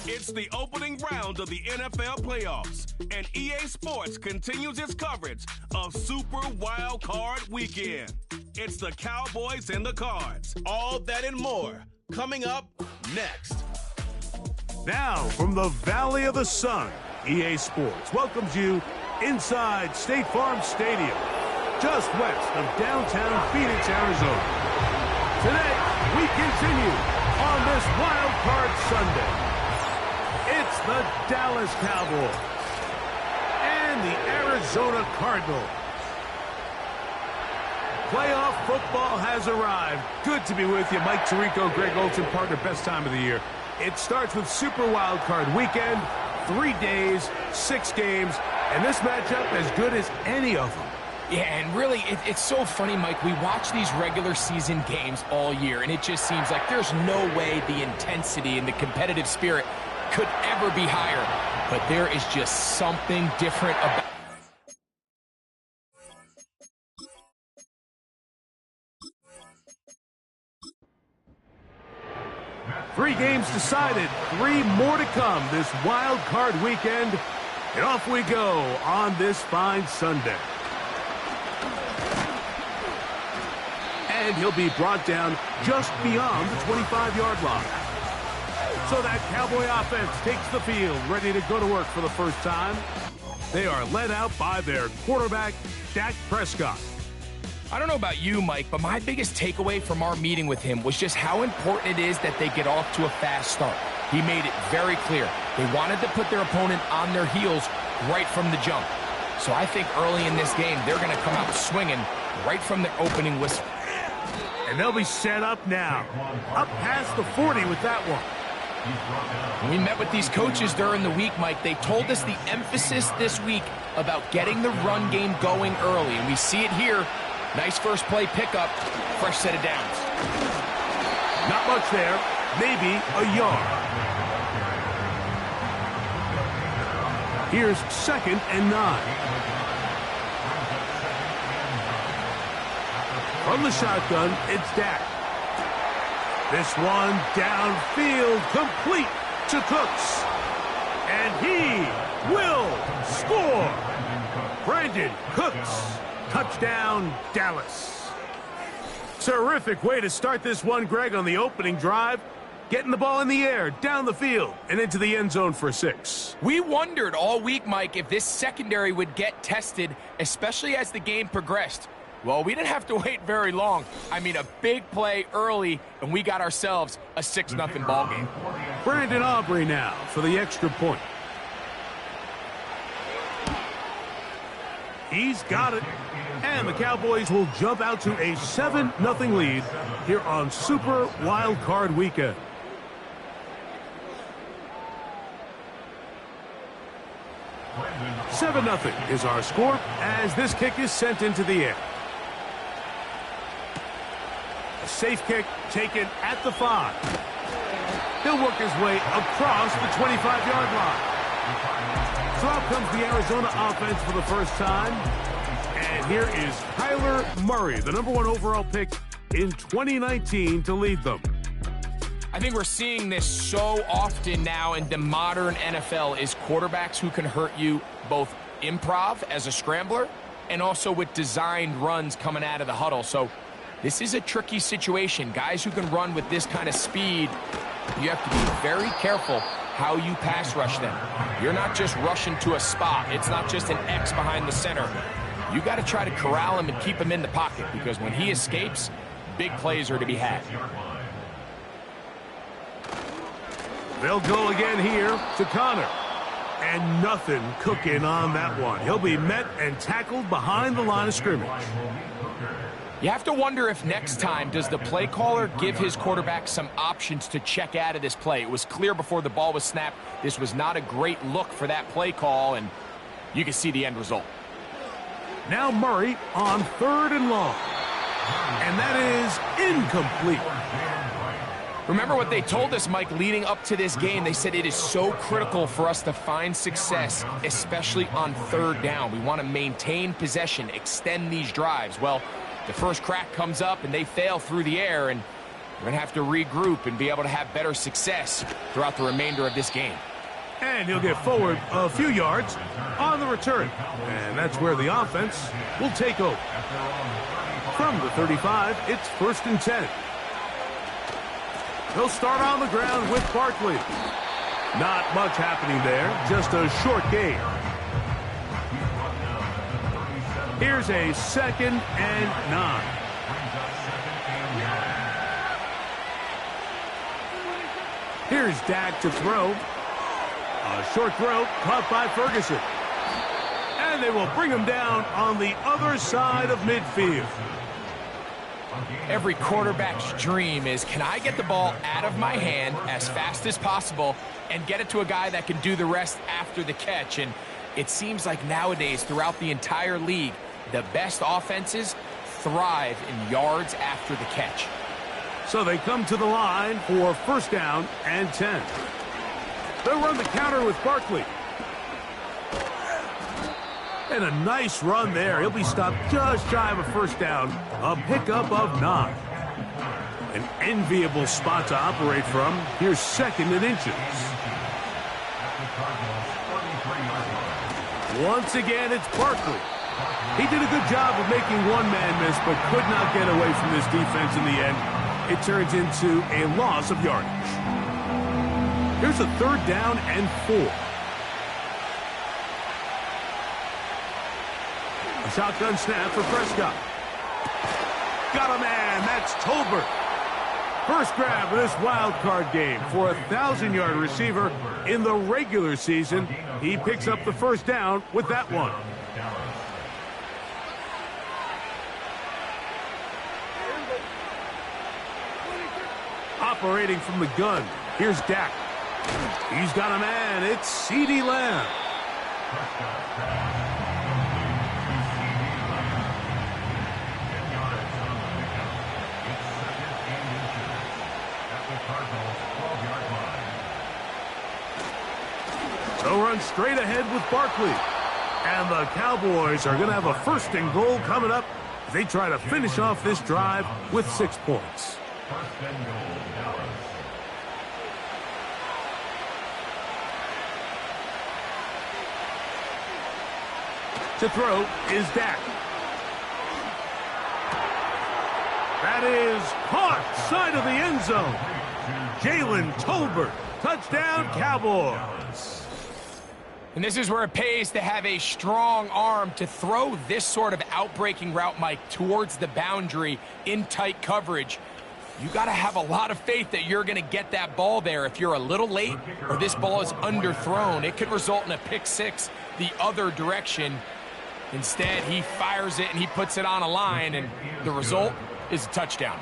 It's the opening round of the NFL playoffs, and EA Sports continues its coverage of Super Wild Card Weekend. It's the Cowboys and the Cards. All that and more coming up next. Now, from the Valley of the Sun, EA Sports welcomes you inside State Farm Stadium, just west of downtown Phoenix, Arizona. Today, we continue on this Wild Card Sunday. It's the Dallas Cowboys and the Arizona Cardinals. Playoff football has arrived. Good to be with you. Mike Tirico, Greg Olson, partner, best time of the year. It starts with Super Wild Card Weekend, 3 days, 6 games, and this matchup as good as any of them. Yeah, and really, it's so funny, Mike. We watch these regular season games all year, and it just seems like there's no way the intensity and the competitive spirit could ever be higher. But there is just something different about 3 games decided, 3 more to come this Wild Card Weekend. And off we go on this fine Sunday. And he'll be brought down just beyond the 25-yard line. So that Cowboy offense takes the field, ready to go to work for the first time. They are led out by their quarterback, Dak Prescott. I don't know about you, Mike, but my biggest takeaway from our meeting with him was just how important it is that they get off to a fast start. He made it very clear. They wanted to put their opponent on their heels right from the jump. So I think early in this game, they're going to come out swinging right from the opening whistle. And they'll be set up now. Up past the 40 with that one. When we met with these coaches during the week, Mike, they told us the emphasis this week about getting the run game going early. And we see it here. Nice first play pickup, fresh set of downs. Not much there, maybe a yard. Here's 2nd and 9. From the shotgun, it's Dak. This one downfield, complete to Cooks. And he will score. Brandon Cooks. Touchdown, Dallas. Terrific way to start this one, Greg, on the opening drive. Getting the ball in the air, down the field, and into the end zone for 6. We wondered all week, Mike, if this secondary would get tested, especially as the game progressed. Well, we didn't have to wait very long. I mean, a big play early, and we got ourselves a 6-0 ball game. Brandon Aubrey now for the extra point. He's got it. And the Cowboys will jump out to a 7-0 lead here on Super Wild Card Weekend. $7-0 is our score as this kick is sent into the air. A safe kick taken at the 5. He'll work his way across the 25-yard line. So out comes the Arizona offense for the first time. And here is Kyler Murray, the #1 overall pick in 2019 to lead them. I think we're seeing this so often now in the modern NFL is quarterbacks who can hurt you both improv as a scrambler and also with designed runs coming out of the huddle. So this is a tricky situation. Guys who can run with this kind of speed, you have to be very careful how you pass rush them. You're not just rushing to a spot. It's not just an X behind the center. You got to try to corral him and keep him in the pocket because when he escapes, big plays are to be had. They'll go again here to Connor. And nothing cooking on that one. He'll be met and tackled behind the line of scrimmage. You have to wonder if next time, does the play caller give his quarterback some options to check out of this play? It was clear before the ball was snapped. This was not a great look for that play call, and you can see the end result. Now Murray on 3rd and long. And that is incomplete. Remember what they told us, Mike, leading up to this game. They said it is so critical for us to find success, especially on 3rd down. We want to maintain possession, extend these drives. Well, the first crack comes up, and they fail through the air, and We're going to have to regroup and be able to have better success throughout the remainder of this game. And he'll get forward a few yards on the return. And that's where the offense will take over. From the 35, it's 1st and 10. He'll start on the ground with Barkley. Not much happening there, just a short gain. Here's a 2nd and 9. Here's Dak to throw. A short throw caught by Ferguson. And they will bring him down on the other side of midfield. Every quarterback's dream is, can I get the ball out of my hand as fast as possible and get it to a guy that can do the rest after the catch? And it seems like nowadays, throughout the entire league, the best offenses thrive in yards after the catch. So they come to the line for 1st down and 10. They'll run the counter with Barkley. And a nice run there. He'll be stopped just shy of a 1st down. A pickup of 9. An enviable spot to operate from. Here's 2nd and inches. Once again, it's Barkley. He did a good job of making one man miss, but could not get away from this defense in the end. It turns into a loss of yardage. Here's a 3rd down and 4. A shotgun snap for Prescott. Got a man. That's Tolbert. First grab of this wild card game for a 1,000-yard receiver in the regular season. He picks up the 1st down with that one. Operating from the gun, here's Dak. He's got a man. It's CeeDee Lamb. So run straight ahead with Barkley. And the Cowboys are going to have a 1st and goal coming up as they try to finish off this drive with 6 points. 1st and goal, Dallas. To throw is Dak. That is caught side of the end zone. Jalen Tolbert. Touchdown, Cowboys. And this is where it pays to have a strong arm to throw this sort of outbreaking route, Mike, towards the boundary in tight coverage. You got to have a lot of faith that you're going to get that ball there. If you're a little late or this ball is underthrown, it could result in a pick 6 the other direction. Instead, he fires it and he puts it on a line, and the result is a touchdown.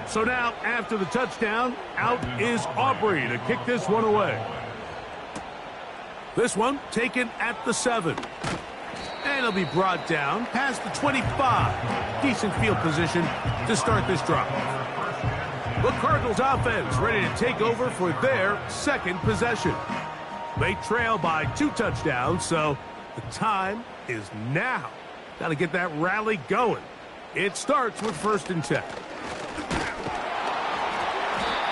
So now, after the touchdown, out is Aubrey to kick this one away. This one taken at the 7. And it'll be brought down past the 25. Decent field position to start this drive. The Cardinals offense ready to take over for their 2nd possession. They trail by 2 touchdowns, so the time is now. Got to get that rally going. It starts with 1st and 10.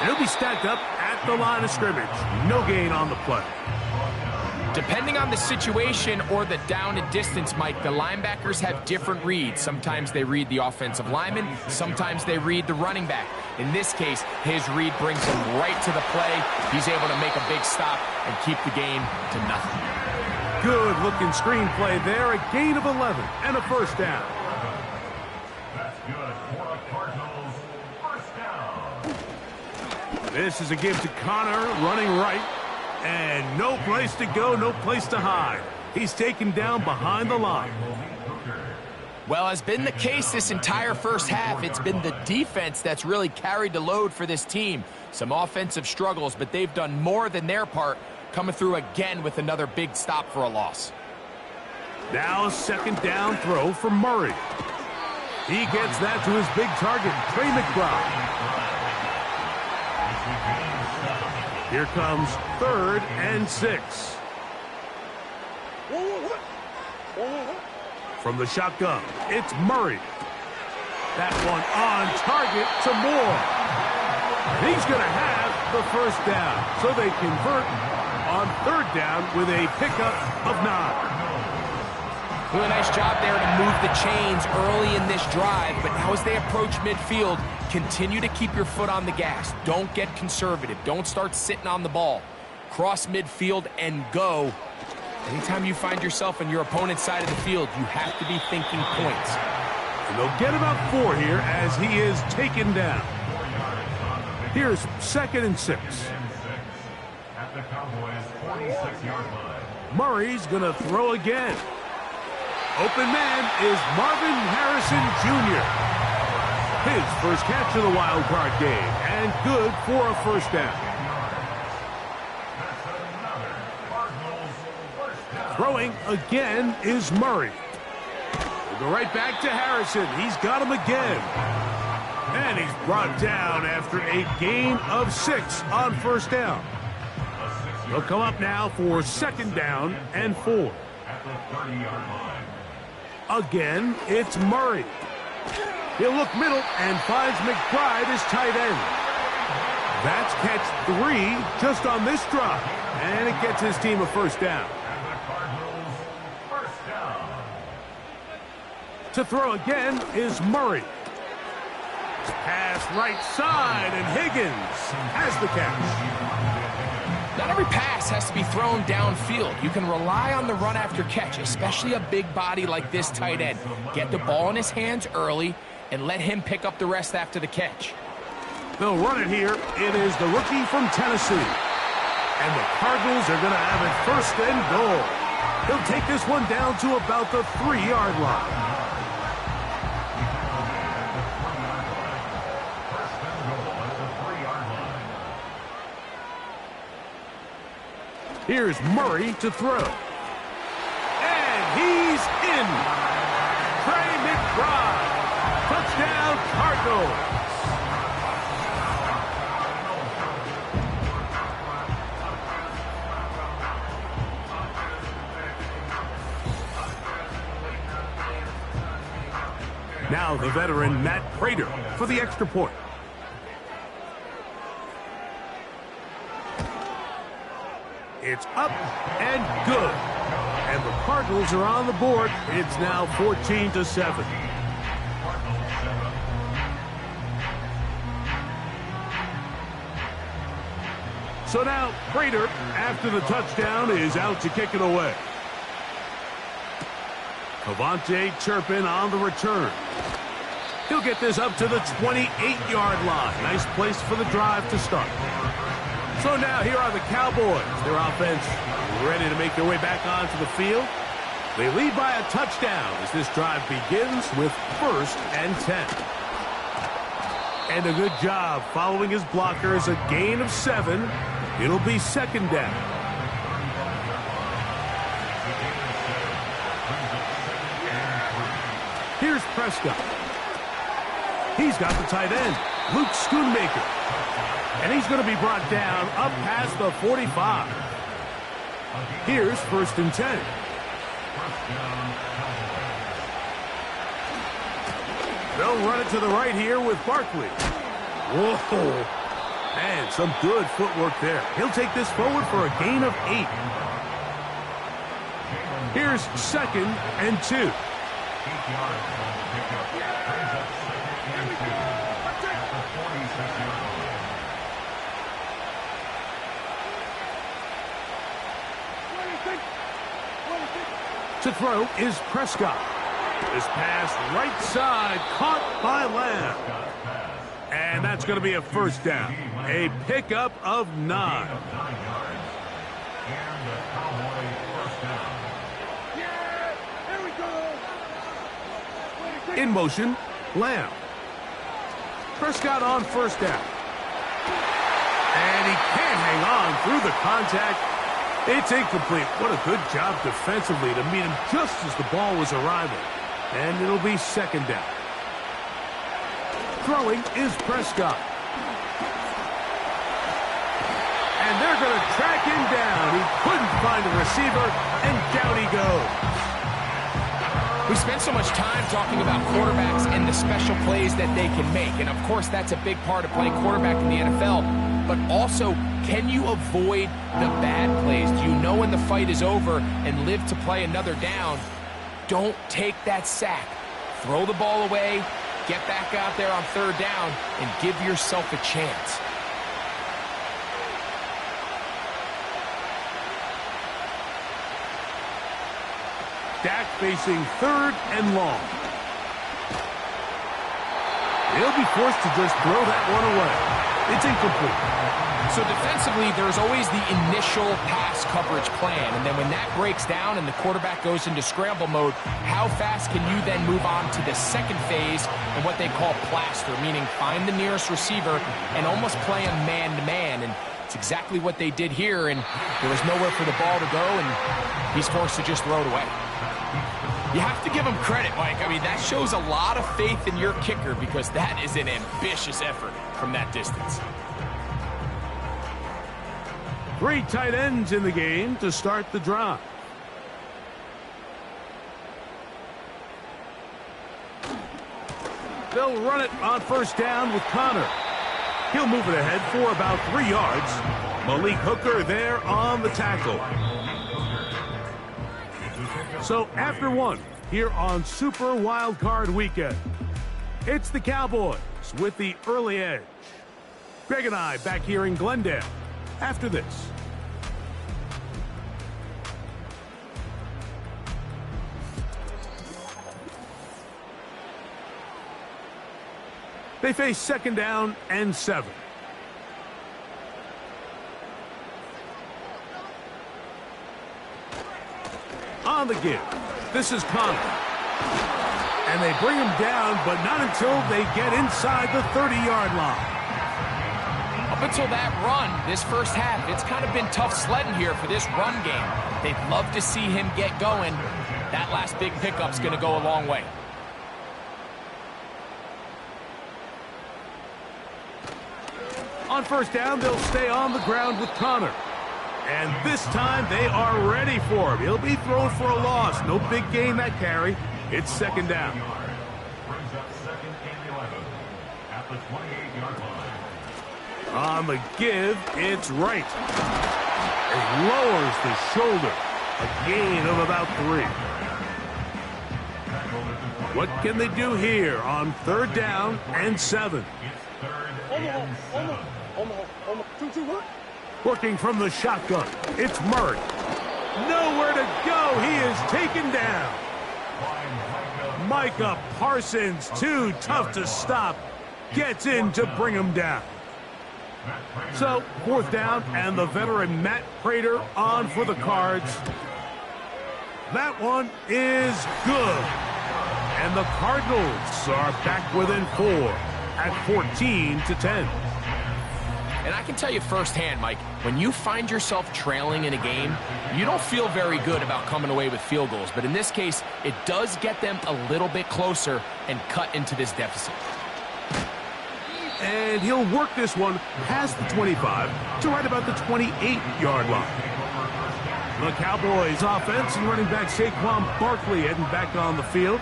And it'll be stacked up at the line of scrimmage. No gain on the play. Depending on the situation or the down and distance, Mike, the linebackers have different reads. Sometimes they read the offensive lineman. Sometimes they read the running back. In this case, his read brings him right to the play. He's able to make a big stop and keep the game to nothing. Good looking screenplay there. A gain of 11 and a 1st down. That's good for the Cardinals. 1st down. This is a give to Connor running right. And no place to go, no place to hide. He's taken down behind the line. Well, as been the case this entire first half, it's been the defense that's really carried the load for this team. Some offensive struggles, but they've done more than their part, coming through again with another big stop for a loss. Now a 2nd down throw for Murray. He gets that to his big target, Trey McBride. Here comes 3rd and 6. From the shotgun, it's Murray. That one on target to Moore. And he's going to have the first down. So they convert on third down with a pickup of 9. Really nice job there to move the chains early in this drive, but now as they approach midfield, continue to keep your foot on the gas. Don't get conservative. Don't start sitting on the ball. Cross midfield and go. Anytime you find yourself on your opponent's side of the field, you have to be thinking points. And they'll get about 4 here as he is taken down. Here's 2nd and 6. At the Cowboys' 46-yard line. Murray's going to throw again. Open man is Marvin Harrison Jr. His first catch of the wild card game, and good for a first down. Throwing again is Murray. We'll go right back to Harrison. He's got him again. And he's brought down after a gain of 6 on first down. They'll come up now for 2nd down and 4. At the 30-yard line. Again, it's Murray. He'll look middle and finds McBride as tight end. That's catch 3 just on this drive. And it gets his team a first down. And the Cardinals' first down. To throw again is Murray. Pass right side, and Higgins has the catch. Not every pass has to be thrown downfield. You can rely on the run after catch, especially a big body like this tight end. Get the ball in his hands early and let him pick up the rest after the catch. They'll run it here. It is the rookie from Tennessee. And the Cardinals are going to have it 1st and goal. He'll take this one down to about the 3-yard line. Here's Murray to throw. And he's in. Trey McBride. Touchdown, Cardinals. Now the veteran Matt Prater for the extra point. It's up and good. And the Cardinals are on the board. It's now 14-7. So now Prater, after the touchdown, is out to kick it away. Cavante Turpin on the return. He'll get this up to the 28-yard line. Nice place for the drive to start. So now here are the Cowboys. Their offense ready to make their way back onto the field. They lead by a touchdown as this drive begins with 1st and 10. And a good job following his blockers. A gain of 7. It'll be 2nd down. Here's Prescott. He's got the tight end, Luke Schoonmaker. And he's going to be brought down up past the 45. Here's 1st and 10. They'll run it to the right here with Barkley. Whoa. And some good footwork there. He'll take this forward for a gain of 8. Here's 2nd and 2. To throw is Prescott. This pass right side caught by Lamb. And that's going to be a first down. A pickup of 9. In motion, Lamb. Prescott on 1st down. And he can't hang on through the contact. It's incomplete. What a good job defensively to meet him just as the ball was arriving. And it'll be 2nd down. Throwing is Prescott. And they're going to track him down. He couldn't find a receiver, and down he goes. We spend so much time talking about quarterbacks and the special plays that they can make. And, of course, that's a big part of playing quarterback in the NFL. But also, can you avoid the bad plays? Do you know when the fight is over and live to play another down? Don't take that sack. Throw the ball away, get back out there on third down, and give yourself a chance. Dak facing third and long. He'll be forced to just throw that one away. It's incomplete. So defensively, there's always the initial pass coverage plan, and then when that breaks down and the quarterback goes into scramble mode, how fast can you then move on to the second phase and what they call plaster, meaning find the nearest receiver and almost play him man-to-man, and it's exactly what they did here, and there was nowhere for the ball to go, and he's forced to just throw it away. You have to give him credit, Mike. I mean, that shows a lot of faith in your kicker because that is an ambitious effort from that distance. 3 tight ends in the game to start the drive. They'll run it on first down with Connor. He'll move it ahead for about 3 yards. Malik Hooker there on the tackle. So after one, here on Super Wild Card Weekend, it's the Cowboys with the early edge. Greg and I back here in Glendale after this. They face second down and 7. On the give, this is Connor. And they bring him down, but not until they get inside the 30-yard line. Up until that run, this first half, it's kind of been tough sledding here for this run game. They'd love to see him get going. That last big pickup's going to go a long way. On first down, they'll stay on the ground with Connor. And this time, they are ready for him. He'll be thrown for a loss. No big gain that carry. It's second down. Brings up second and 11 at the 28-yard line. On the give, it's right. It lowers the shoulder. A gain of about 3. What can they do here on third down and 7? It's third and 7. Working from the shotgun, it's Murray. Nowhere to go. He is taken down. Micah Parsons, too tough to stop, gets in to bring him down. So, fourth down, and the veteran Matt Prater on for the Cards. That one is good. And the Cardinals are back within 4 at 14-10. And I can tell you firsthand, Mike, when you find yourself trailing in a game, you don't feel very good about coming away with field goals. But in this case, it does get them a little bit closer and cut into this deficit. And he'll work this one past the 25 to right about the 28-yard line. The Cowboys offense and running back Saquon Barkley heading back on the field.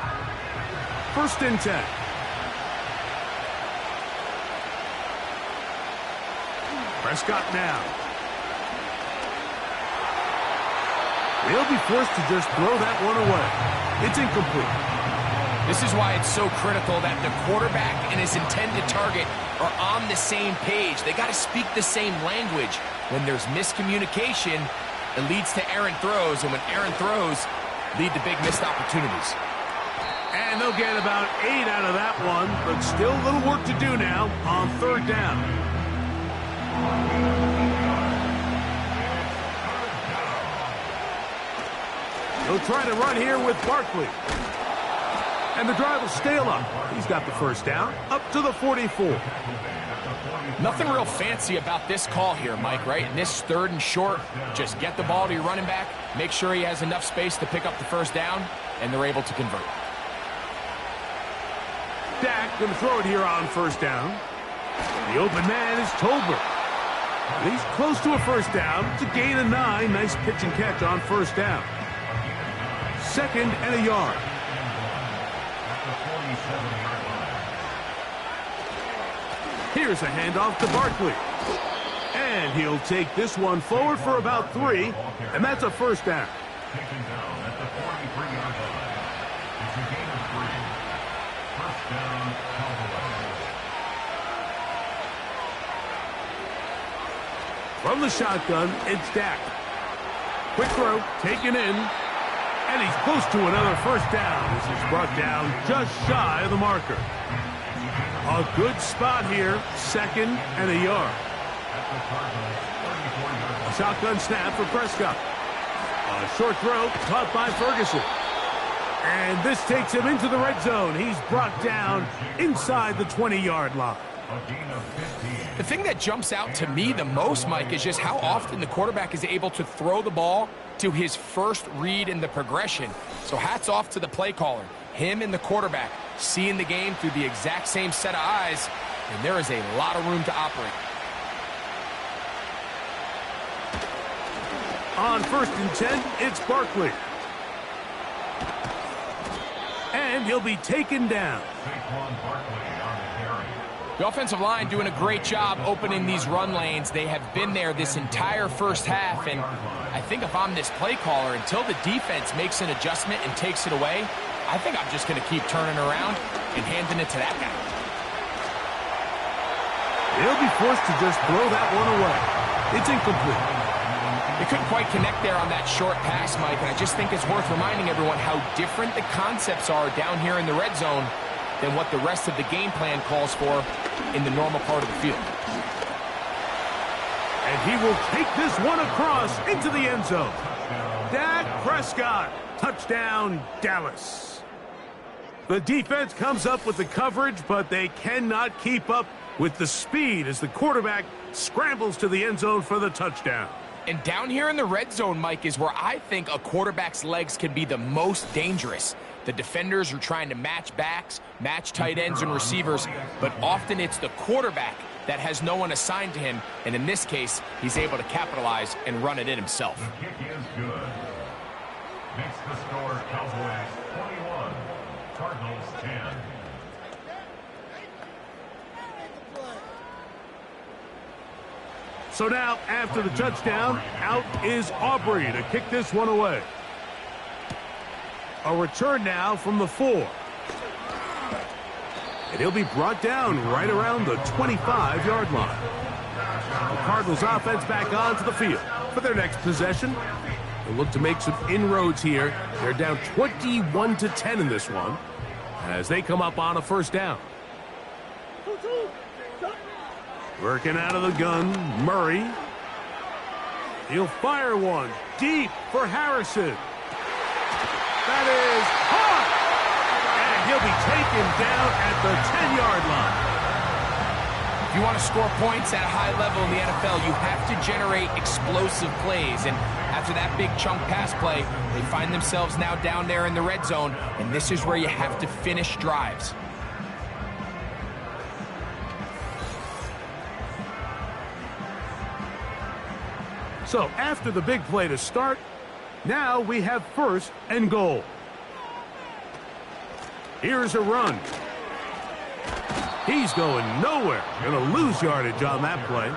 First and 10. Prescott now. He'll be forced to just throw that one away. It's incomplete. This is why it's so critical that the quarterback and his intended target are on the same page. They got to speak the same language. When there's miscommunication, it leads to errant throws, and when errant throws lead to big missed opportunities. And they'll get about 8 out of that one, but still a little work to do now on third down. He'll try to run here with Barkley. And the drive will stay along. He's got the first down up to the 44. Nothing real fancy about this call here, Mike, right? In this third and short, just get the ball to your running back, make sure he has enough space to pick up the first down, and they're able to convert. Dak going to throw it here on first down. The open man is Tolbert. He's close to a first down. It's a gain of 9. Nice pitch and catch on first down. Second and a yard. 47-yard line. Here's a handoff to Barkley. And he'll take this one forward for about 3, and that's a first down. Taken down at the 43-yard line. It's a gain of 3. First down, Cowboys. From the shotgun, it's Dak. Quick throw, taken in, and he's close to another first down. This is brought down just shy of the marker. A good spot here, 2nd and a yard. A shotgun snap for Prescott. A short throw caught by Ferguson. And this takes him into the red zone. He's brought down inside the 20-yard line. The thing that jumps out to me the most, Mike, is just how often the quarterback is able to throw the ball to his first read in the progression. So hats off to the play caller. Him and the quarterback seeing the game through the exact same set of eyes, and there is a lot of room to operate. On 1st and 10, it's Barkley. And he'll be taken down. The offensive line doing a great job opening these run lanes. They have been there this entire first half, and I think if I'm this play caller, until the defense makes an adjustment and takes it away, I think I'm just going to keep turning around and handing it to that guy. They'll be forced to just blow that one away. It's incomplete. They couldn't quite connect there on that short pass, Mike, and I just think it's worth reminding everyone how different the concepts are down here in the red zone than what the rest of the game plan calls for in the normal part of the field. And he will take this one across into the end zone. Dak Prescott, touchdown, Dallas. The defense comes up with the coverage, but they cannot keep up with the speed as the quarterback scrambles to the end zone for the touchdown. And down here in the red zone, Mike, is where I think a quarterback's legs can be the most dangerous. The defenders are trying to match backs, match tight ends and receivers, but often it's the quarterback that has no one assigned to him, and in this case, he's able to capitalize and run it in himself. The kick is good. Makes the score Cowboys 21, Cardinals 10. So now, after the touchdown, out is Aubrey to kick this one away. A return now from the 4. And he'll be brought down right around the 25-yard line. The Cardinals offense back onto the field for their next possession. They'll look to make some inroads here. They're down 21-10 in this one as they come up on a first down. Working out of the gun, Murray. He'll fire one deep for Harrison. That is hot! And he'll be taken down at the 10-yard line. If you want to score points at a high level in the NFL, you have to generate explosive plays. And after that big chunk pass play, they find themselves now down there in the red zone, and this is where you have to finish drives. So after the big play to start, now we have 1st and goal. Here's a run. He's going nowhere. Going to lose yardage on that play.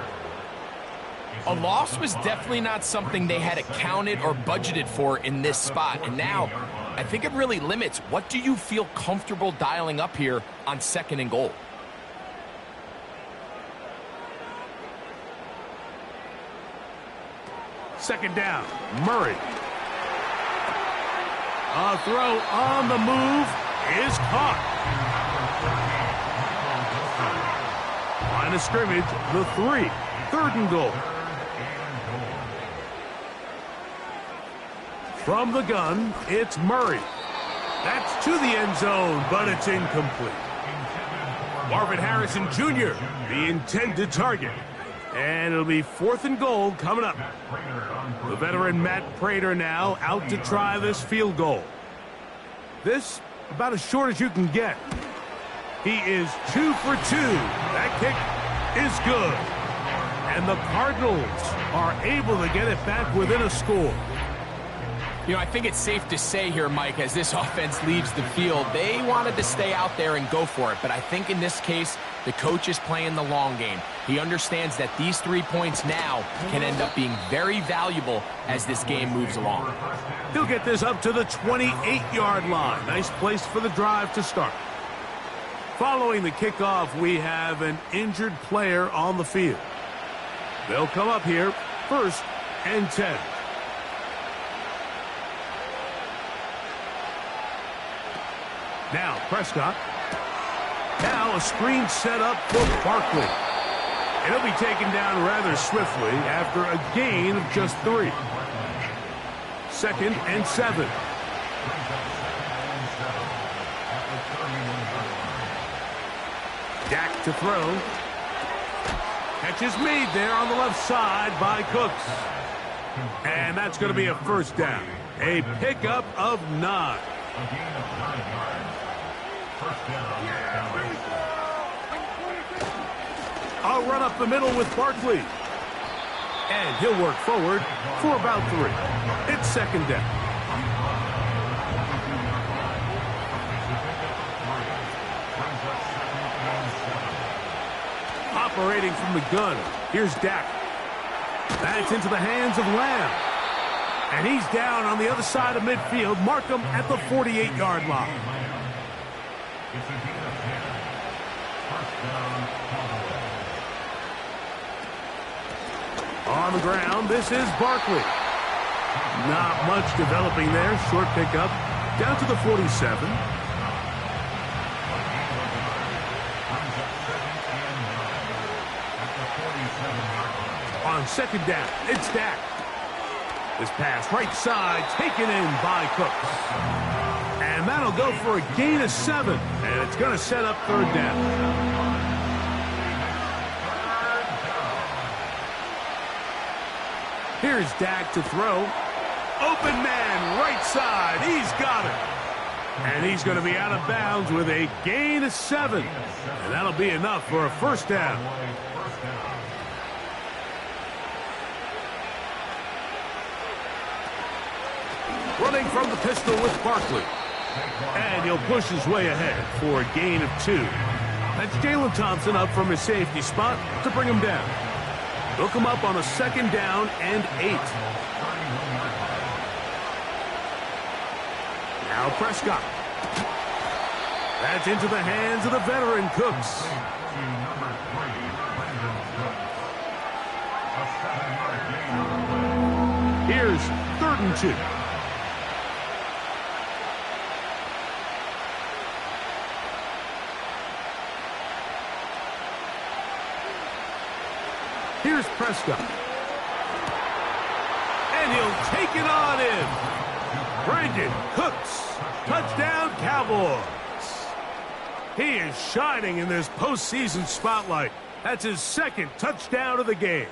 A loss was definitely not something they had accounted or budgeted for in this spot. And now, I think it really limits what do you feel comfortable dialing up here on 2nd and goal. Second down, Murray. A throw on the move is caught. Line of scrimmage, the 3. 3rd and goal. From the gun, it's Murray. That's to the end zone, but it's incomplete. Marvin Harrison Jr., the intended target. And it'll be 4th and goal coming up. The veteran Matt Prater now out to try this field goal. This about as short as you can get. He is 2 for 2. That kick is good. And the Cardinals are able to get it back within a score. You know, I think it's safe to say here, Mike, as this offense leaves the field, they wanted to stay out there and go for it. But I think in this case, the coach is playing the long game. He understands that these 3 points now can end up being very valuable as this game moves along. He'll get this up to the 28-yard line. Nice place for the drive to start. Following the kickoff, we have an injured player on the field. They'll come up here, 1st and 10. Now Prescott. Now a screen set up for Barkley. And he'll be taken down rather swiftly after a gain of just 3. 2nd and 7. Dak to throw. Catch is made there on the left side by Cooks. And that's going to be a 1st down. A pickup of 9. A gain of 9 yards. 1st down. I'll run up the middle with Barkley. And he'll work forward for about 3. It's 2nd down. Operating from the gun. Here's Dak. That's into the hands of Lamb. And he's down on the other side of midfield. Mark him at the 48-yard line. It's a gain of 10. 1st down, Cowboys. On the ground, this is Barkley. Not much developing there. Short pickup. Down to the 47. On 2nd down, it's Dak. This pass right side taken in by Cooks. And that'll go for a gain of 7. And it's going to set up 3rd down. Here's Dak to throw. Open man, right side. He's got it. And he's going to be out of bounds with a gain of 7. And that'll be enough for a 1st down. Running from the pistol with Barkley. And he'll push his way ahead for a gain of 2. That's Jalen Thompson up from his safety spot to bring him down. They'll come up on a 2nd down and 8. Now Prescott. That's into the hands of the veteran Cooks. Here's 3rd and 2. Here's Prescott. And he'll take it on in. Brandon Cooks. Touchdown, Cowboys. He is shining in this postseason spotlight. That's his 2nd touchdown of the game.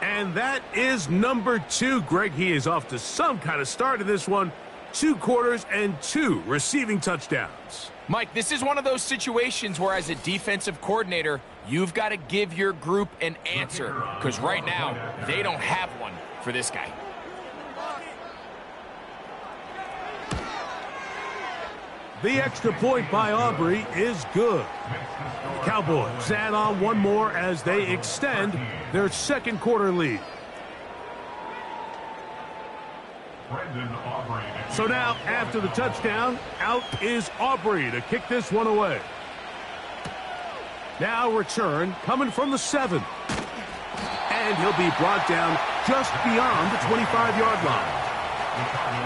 And that is number 2. Greg, he is off to some kind of start in this one. 2 quarters and 2 receiving touchdowns. Mike, this is one of those situations where as a defensive coordinator, you've got to give your group an answer. Because right now, they don't have one for this guy. The extra point by Aubrey is good. The Cowboys add on one more as they extend their 2nd quarter lead. So now, after the touchdown, out is Aubrey to kick this one away. Now return coming from the 7. And he'll be brought down just beyond the 25-yard line.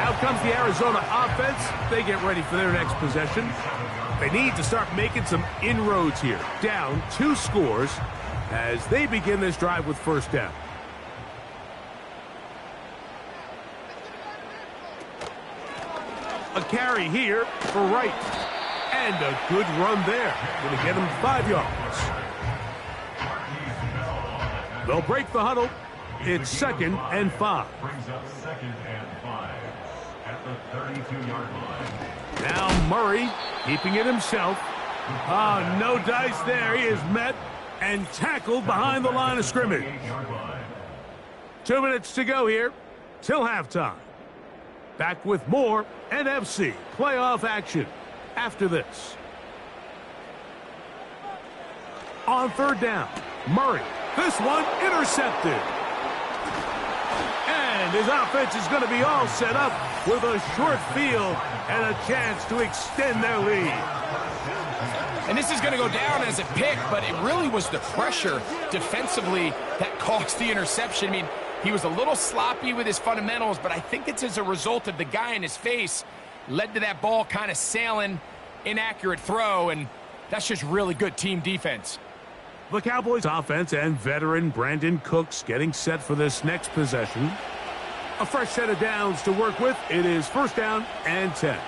Out comes the Arizona offense. They get ready for their next possession. They need to start making some inroads here. Down 2 scores as they begin this drive with 1st down. A carry here for Wright. And a good run there. Going to get him 5 yards. They'll break the huddle. It's 2nd and 5. Brings up 2nd and 5 at the 32-yard line. Now Murray keeping it himself. No dice there. He is met and tackled behind the line of scrimmage. 2 minutes to go here till halftime. Back with more NFC playoff action after this. On third down, Murray. This one intercepted. And his offense is going to be all set up with a short field and a chance to extend their lead. And this is going to go down as a pick, but it really was the pressure defensively that caused the interception. I mean, he was a little sloppy with his fundamentals, but I think it's as a result of the guy in his face led to that ball kind of sailing, inaccurate throw, and that's just really good team defense. The Cowboys offense and veteran Brandon Cooks getting set for this next possession. A fresh set of downs to work with. It is first down and 10.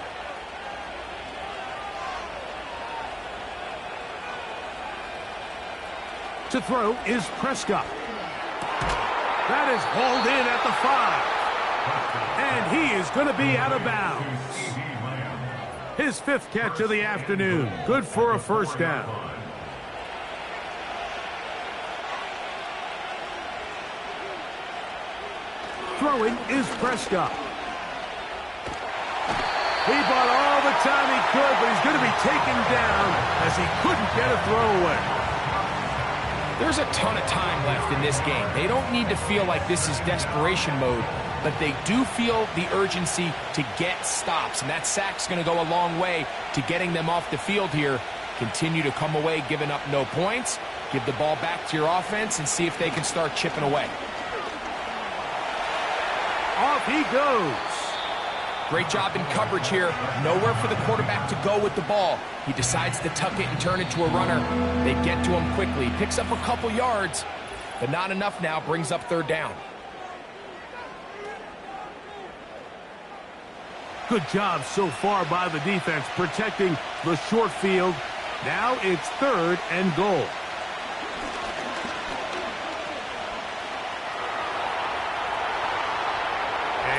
To throw is Prescott. That is hauled in at the 5. And he is going to be out of bounds. His 5th catch of the afternoon. Good for a first down. Throwing is Prescott. He bought all the time he could, but he's going to be taken down as he couldn't get a throwaway. There's a ton of time left in this game. They don't need to feel like this is desperation mode, but they do feel the urgency to get stops, and that sack's going to go a long way to getting them off the field here. Continue to come away giving up no points. Give the ball back to your offense and see if they can start chipping away. Off he goes. Great job in coverage here. Nowhere for the quarterback to go with the ball. He decides to tuck it and turn it to a runner. They get to him quickly. Picks up a couple yards, but not enough now. Brings up third down. Good job so far by the defense protecting the short field. Now it's third and goal.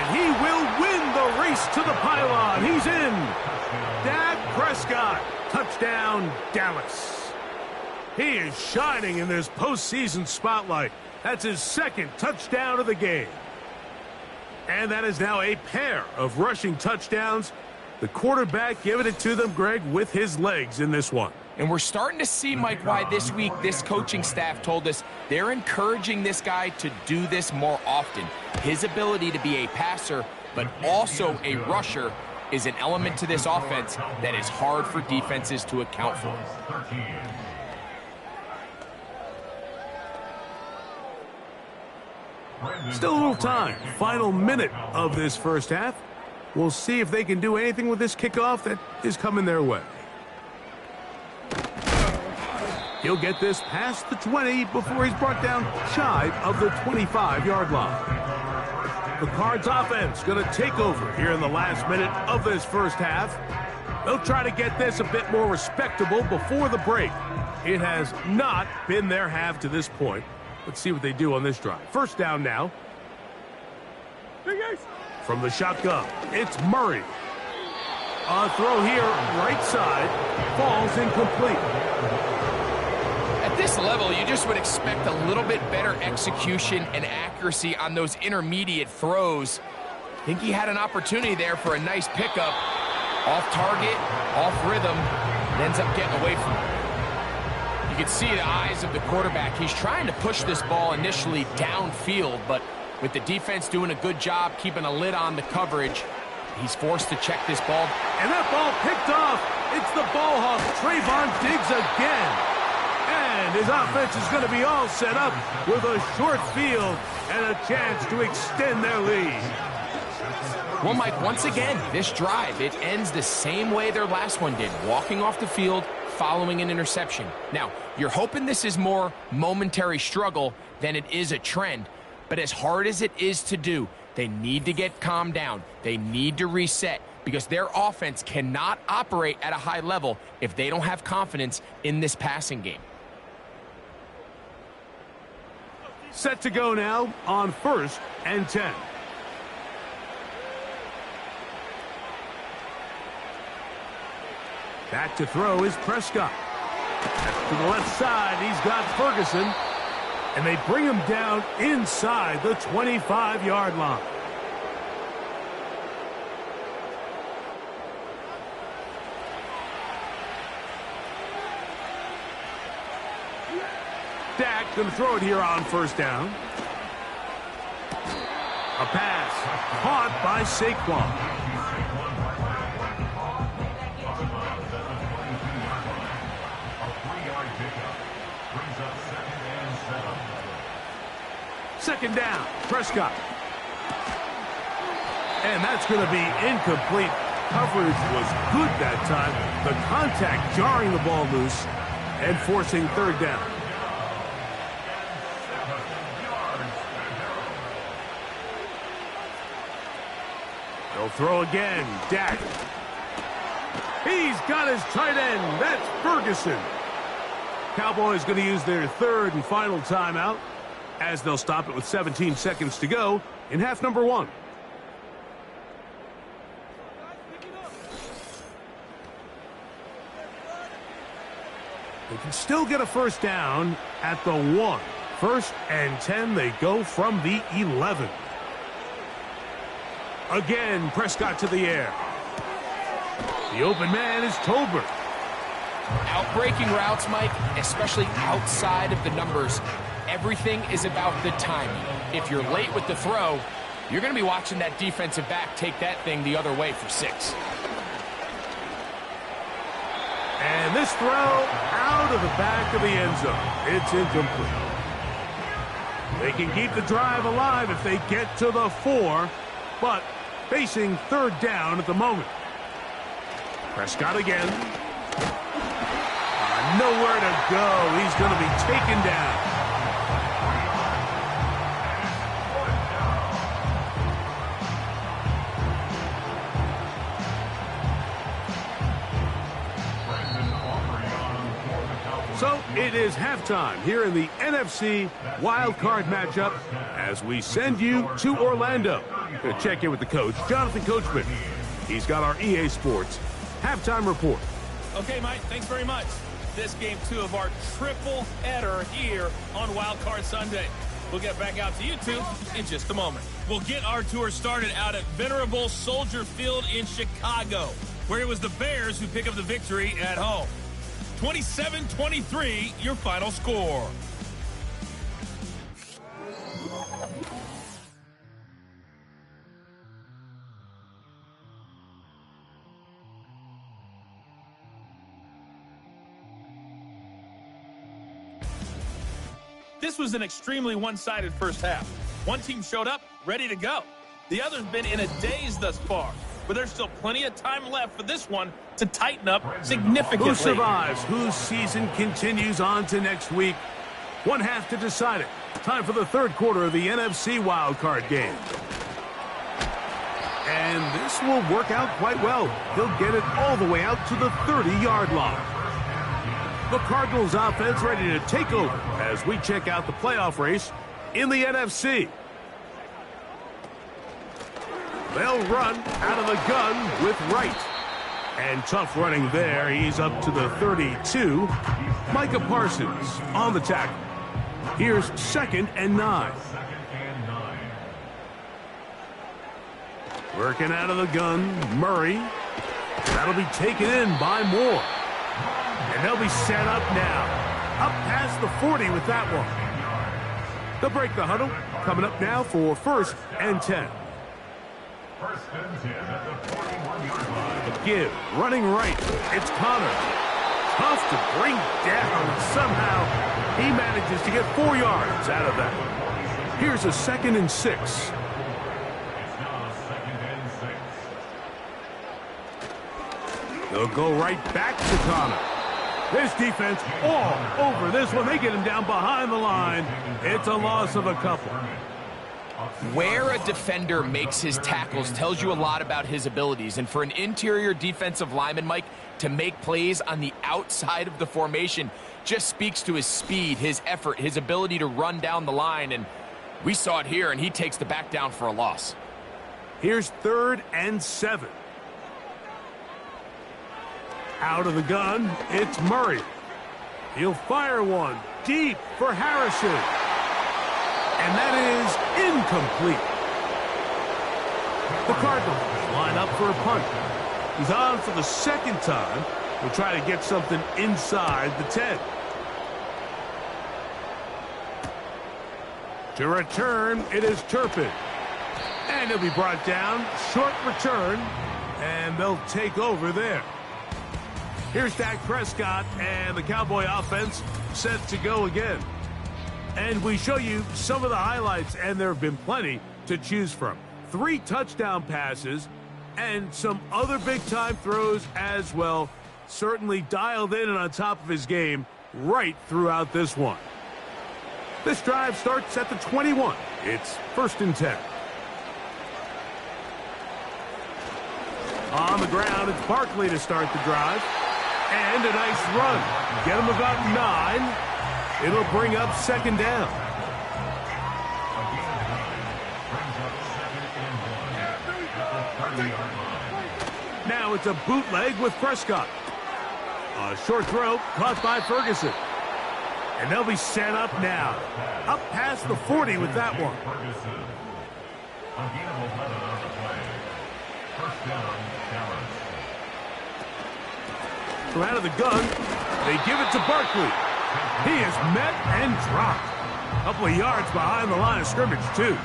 He will win the race to the pylon. He's in. Dak Prescott. Touchdown, Dallas. He is shining in this postseason spotlight. That's his 2nd touchdown of the game. And that is now a pair of rushing touchdowns. The quarterback giving it to them, Greg, with his legs in this one. And we're starting to see, Mike, why this week this coaching staff told us they're encouraging this guy to do this more often. His ability to be a passer, but also a rusher, is an element to this offense that is hard for defenses to account for. Still a little time. Final minute of this first half. We'll see if they can do anything with this kickoff that is coming their way. He'll get this past the 20 before he's brought down shy of the 25-yard line. The Cards offense going to take over here in the last minute of this first half. They'll try to get this a bit more respectable before the break. It has not been their half to this point. Let's see what they do on this drive. First down now. From the shotgun, it's Murray. A throw here, right side, falls incomplete. At this level, you just would expect a little bit better execution and accuracy on those intermediate throws. I think he had an opportunity there for a nice pickup. Off target, off rhythm, and ends up getting away from it. You can see the eyes of the quarterback. He's trying to push this ball initially downfield, but with the defense doing a good job keeping a lid on the coverage, he's forced to check this ball. And that ball picked off. It's the ball hawk. Trayvon Diggs again. And his offense is going to be all set up with a short field and a chance to extend their lead. Well, Mike, once again, this drive, it ends the same way their last one did, walking off the field, following an interception. Now, you're hoping this is more momentary struggle than it is a trend, but as hard as it is to do, they need to get calmed down. They need to reset because their offense cannot operate at a high level if they don't have confidence in this passing game. Set to go now on first and 10. Back to throw is Prescott. To the left side, he's got Ferguson. And they bring him down inside the 25-yard line. going to throw it here on first down. A pass caught by Saquon. Second down, Prescott. And that's going to be incomplete. Coverage was good that time. The contact jarring the ball loose and forcing third down. They'll throw again. Dak. He's got his tight end. That's Ferguson. Cowboys going to use their third and final timeout as they'll stop it with 17 seconds to go in half number 1. They can still get a first down at the 1. First and 10, they go from the 11. Again, Prescott to the air. The open man is Tolbert. Outbreaking routes, Mike, especially outside of the numbers, everything is about the timing. If you're late with the throw, you're going to be watching that defensive back take that thing the other way for 6. And this throw out of the back of the end zone. It's incomplete. They can keep the drive alive if they get to the 4, but facing third down at the moment. Prescott again. Nowhere to go. He's going to be taken down. So it is halftime here in the NFC wildcard matchup as we send you to Orlando. Going to check in with the coach, Jonathan Coachman. He's got our EA Sports halftime report. Okay, Mike, thanks very much. This game 2 of our triple header here on Wildcard Sunday. We'll get back out to you two in just a moment. We'll get our tour started out at Venerable Soldier Field in Chicago, where it was the Bears who pick up the victory at home. 27-23, your final score. This was an extremely one-sided first half. One team showed up, ready to go. The other's been in a daze thus far, but there's still plenty of time left for this one to tighten up significantly. Who survives? Whose season continues on to next week? One half to decide it. Time for the third quarter of the NFC wildcard game. And this will work out quite well. He'll get it all the way out to the 30-yard line. The Cardinals offense ready to take over as we check out the playoff race in the NFC. They'll run out of the gun with Wright. And tough running there. He's up to the 32. Micah Parsons on the tackle. Here's 2nd and 9. Working out of the gun, Murray. That'll be taken in by Moore. And they'll be set up now. Up past the 40 with that one. They'll break the huddle. Coming up now for 1st and 10. First and 10 at the 41-yard line. Give, running right. It's Connor. Tough to bring down. Somehow he manages to get 4 yards out of that. Here's a 2nd and 6. It's now 2nd and 6. They'll go right back to Connor. This defense all over this one. They get him down behind the line. It's a loss of a couple. Where a defender makes his tackles tells you a lot about his abilities. And for an interior defensive lineman, Mike, to make plays on the outside of the formation just speaks to his speed, his effort, his ability to run down the line. And we saw it here, and he takes the back down for a loss. Here's 3rd and 7. Out of the gun, it's Murray. He'll fire one deep for Harrison. And that is incomplete. The Cardinals line up for a punt. He's on for the 2nd time. We'll try to get something inside the 10. To return, it is Turpin. And he'll be brought down. Short return. And they'll take over there. Here's Dak Prescott and the Cowboy offense set to go again. And we show you some of the highlights, and there have been plenty to choose from. 3 touchdown passes and some other big-time throws as well. Certainly dialed in and on top of his game right throughout this one. This drive starts at the 21. It's 1st and 10. On the ground, it's Barkley to start the drive. And a nice run. Get him about 9. It'll bring up 2nd down. Now it's a bootleg with Prescott. A short throw caught by Ferguson. And they'll be set up now. Up past the 40 with that one. From out of the gun, they give it to Barkley. He is met and dropped. A couple of yards behind the line of scrimmage, too.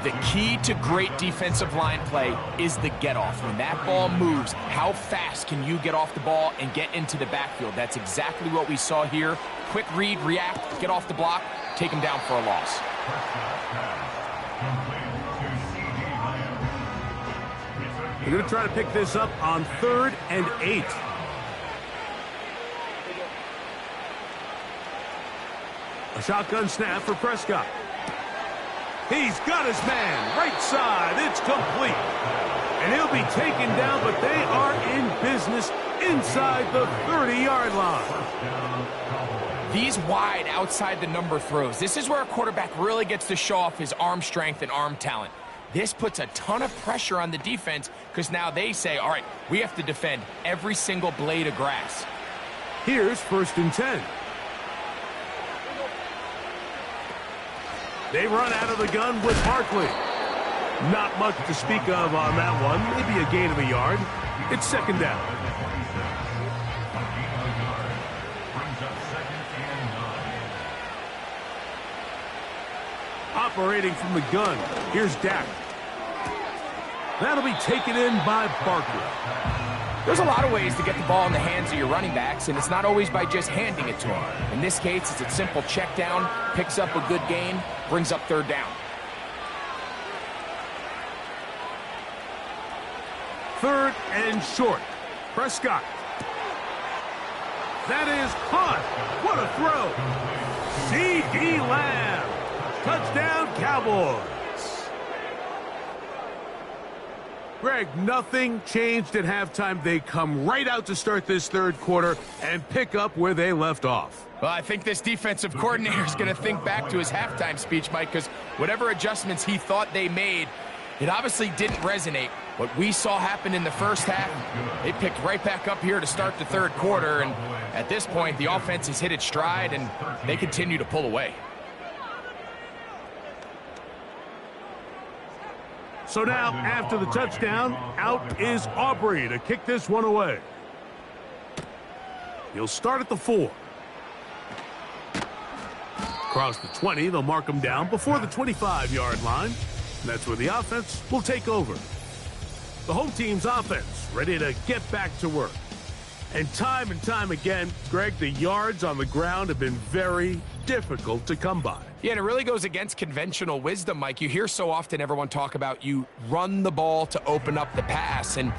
The key to great defensive line play is the get-off. When that ball moves, how fast can you get off the ball and get into the backfield? That's exactly what we saw here. Quick read, react, get off the block, take him down for a loss. We're going to try to pick this up on 3rd and 8. A shotgun snap for Prescott. He's got his man. Right side. It's complete. And he'll be taken down, but they are in business inside the 30-yard line. These wide outside the number throws. This is where a quarterback really gets to show off his arm strength and arm talent. This puts a ton of pressure on the defense because now they say, all right, we have to defend every single blade of grass. Here's 1st and 10. They run out of the gun with Barkley. Not much to speak of on that one. Maybe a gain of a yard. It's 2nd down. Operating from the gun, here's Dak. That'll be taken in by Barkley. There's a lot of ways to get the ball in the hands of your running backs, and it's not always by just handing it to them. In this case, it's a simple check down, picks up a good gain, brings up 3rd down. 3rd and short. Prescott. That is caught. What a throw. C.D. Lamb. Touchdown, Cowboys. Greg, nothing changed at halftime. They come right out to start this 3rd quarter and pick up where they left off. Well, I think this defensive coordinator is going to think back to his halftime speech, Mike, because whatever adjustments he thought they made, it obviously didn't resonate. What we saw happen in the first half, they picked right back up here to start the 3rd quarter, and at this point, the offense has hit its stride, and they continue to pull away. So now, after the touchdown, out is Aubrey to kick this one away. He'll start at the 4. Across the 20, they'll mark him down before the 25-yard line. And that's where the offense will take over. The home team's offense ready to get back to work. And time again, Greg, the yards on the ground have been very difficult to come by. Yeah, and it really goes against conventional wisdom, Mike. You hear so often everyone talk about you run the ball to open up the pass, and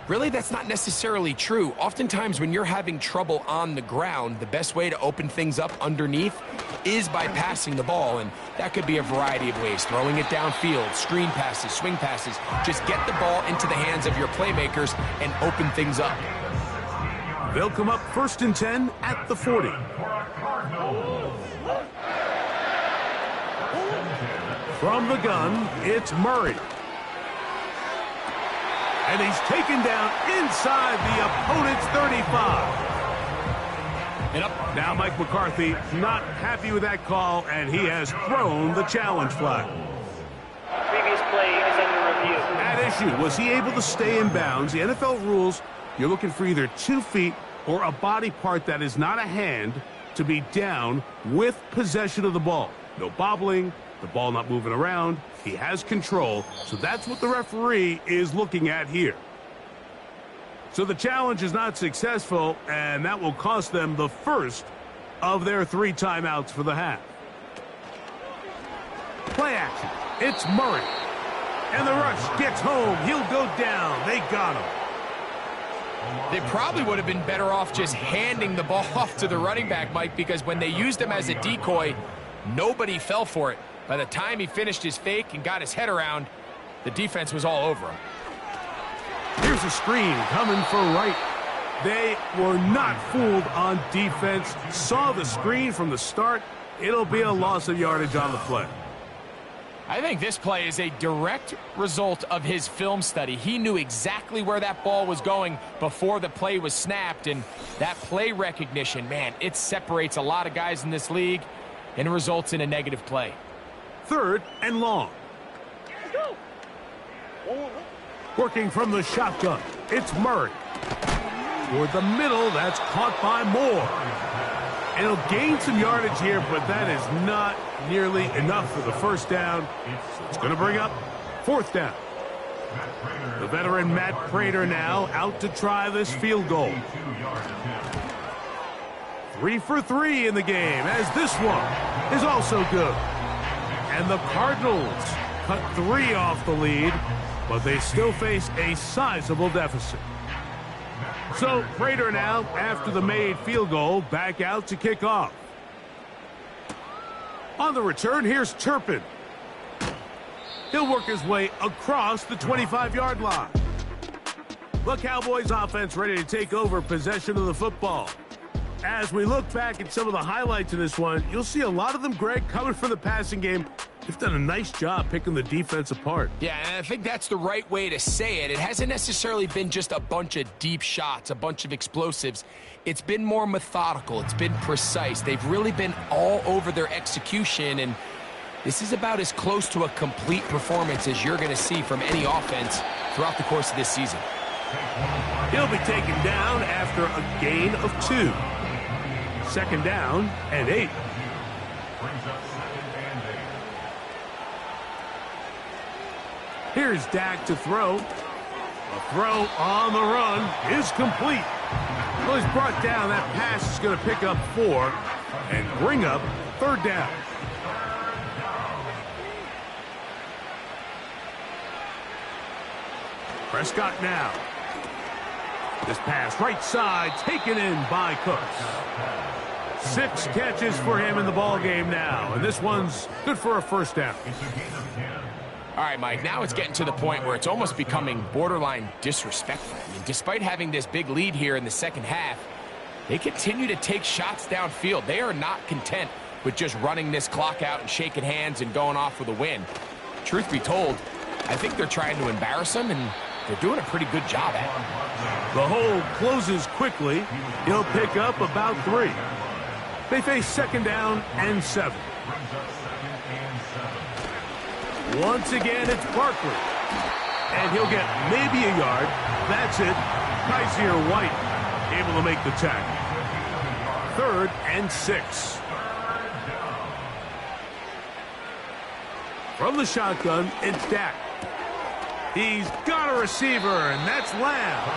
really that's not necessarily true. Oftentimes when you're having trouble on the ground, the best way to open things up underneath is by passing the ball, and that could be a variety of ways. Throwing it downfield, screen passes, swing passes. Just get the ball into the hands of your playmakers and open things up. They'll come up 1st and 10 at the 40. From the gun, it's Murray. And he's taken down inside the opponent's 35. And up. Now Mike McCarthy not happy with that call, and he has thrown the challenge flag. Previous play is under review. At issue, was he able to stay in bounds? The NFL rules, you're looking for either 2 feet or a body part that is not a hand to be down with possession of the ball. No bobbling, the ball not moving around. He has control, so that's what the referee is looking at here. So the challenge is not successful, and that will cost them the first of their 3 timeouts for the half. Play action. It's Murray. And the rush gets home. He'll go down. They got him. They probably would have been better off just handing the ball off to the running back, Mike, because when they used him as a decoy, nobody fell for it. By the time he finished his fake and got his head around, the defense was all over him. Here's a screen coming for Wright. They were not fooled on defense. Saw the screen from the start. It'll be a loss of yardage on the play. I think this play is a direct result of his film study. He knew exactly where that ball was going before the play was snapped, and that play recognition, man, it separates a lot of guys in this league and results in a negative play. 3rd and long. Working from the shotgun, it's Murray. Toward the middle, that's caught by Moore. And he'll gain some yardage here, but that is not nearly enough for the first down. So it's going to bring up 4th down. The veteran Matt Prater now out to try this field goal. 3 for 3 in the game, as this one is also good. And the Cardinals cut 3 off the lead, but they still face a sizable deficit. So Prater now, after the made field goal, back out to kick off. On the return, here's Turpin. He'll work his way across the 25-yard line. The Cowboys offense ready to take over possession of the football. As we look back at some of the highlights in this one, you'll see a lot of them, Greg, coming from the passing game. They've done a nice job picking the defense apart. Yeah, and I think that's the right way to say it. It hasn't necessarily been just a bunch of deep shots, a bunch of explosives. It's been more methodical. It's been precise. They've really been all over their execution, and this is about as close to a complete performance as you're going to see from any offense throughout the course of this season. He'll be taken down after a gain of 2. 2nd down and 8. Here's Dak to throw. A throw on the run is complete. Well, he's brought down. That pass is going to pick up 4 and bring up 3rd down. Prescott now. This pass right side taken in by Cooks. 6 catches for him in the ball game now, and this one's good for a 1st down. All right, Mike, now it's getting to the point where it's almost becoming borderline disrespectful. I mean, despite having this big lead here in the second half, they continue to take shots downfield. They are not content with just running this clock out and shaking hands and going off with a win. Truth be told, I think they're trying to embarrass them, and they're doing a pretty good job at it. The hole closes quickly. He'll pick up about 3. They face 2nd down and 7. Once again, it's Barkley. And he'll get maybe a yard. That's it. Kaiser White able to make the tackle. 3rd and 6. From the shotgun, it's Dak. He's got a receiver, and that's Lamb.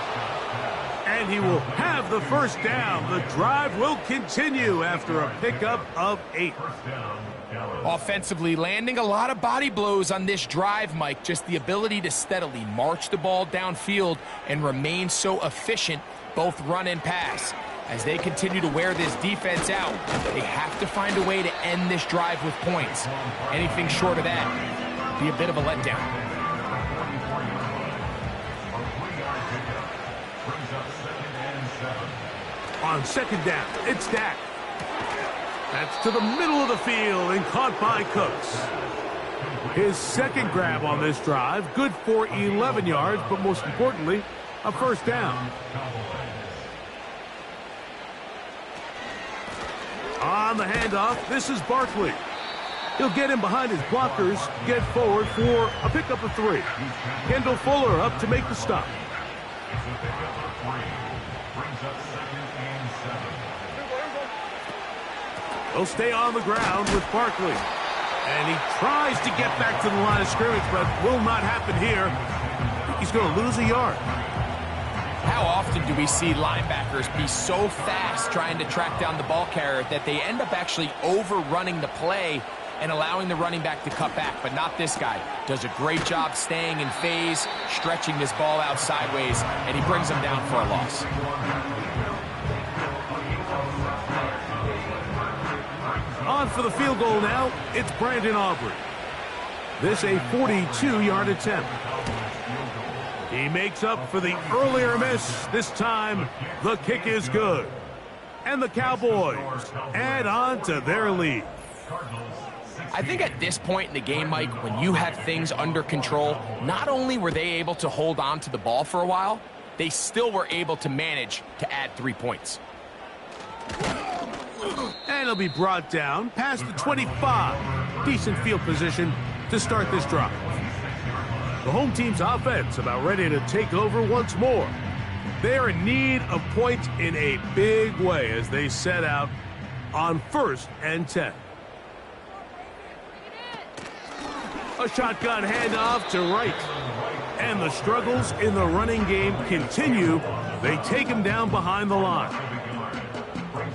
And he will have the 1st down. The drive will continue after a pickup of 8. Offensively, landing a lot of body blows on this drive, Mike. Just the ability to steadily march the ball downfield and remain so efficient, both run and pass. As they continue to wear this defense out, they have to find a way to end this drive with points. Anything short of that would be a bit of a letdown. On 2nd down, it's Dak. That's to the middle of the field and caught by Cooks. His 2nd grab on this drive, good for 11 yards, but most importantly, a 1st down. On the handoff, this is Barkley. He'll get him behind his blockers, get forward for a pickup of 3. Kendall Fuller up to make the stop. He'll stay on the ground with Barkley. And he tries to get back to the line of scrimmage, but will not happen here. He's going to lose a yard. How often do we see linebackers be so fast trying to track down the ball carrier that they end up actually overrunning the play and allowing the running back to cut back? But not this guy. Does a great job staying in phase, stretching this ball out sideways, and he brings him down for a loss. On for the field goal now, it's Brandon Aubrey. This a 42-yard attempt. He makes up for the earlier miss. This time, the kick is good. And the Cowboys add on to their lead. I think at this point in the game, Mike, when you have things under control, not only were they able to hold on to the ball for a while, they still were able to manage to add 3 points. And he'll be brought down past the 25. Decent field position to start this drive. The home team's offense about ready to take over once more. They're in need of points in a big way as they set out on 1st and 10. A shotgun handoff to Wright. And the struggles in the running game continue. They take him down behind the line.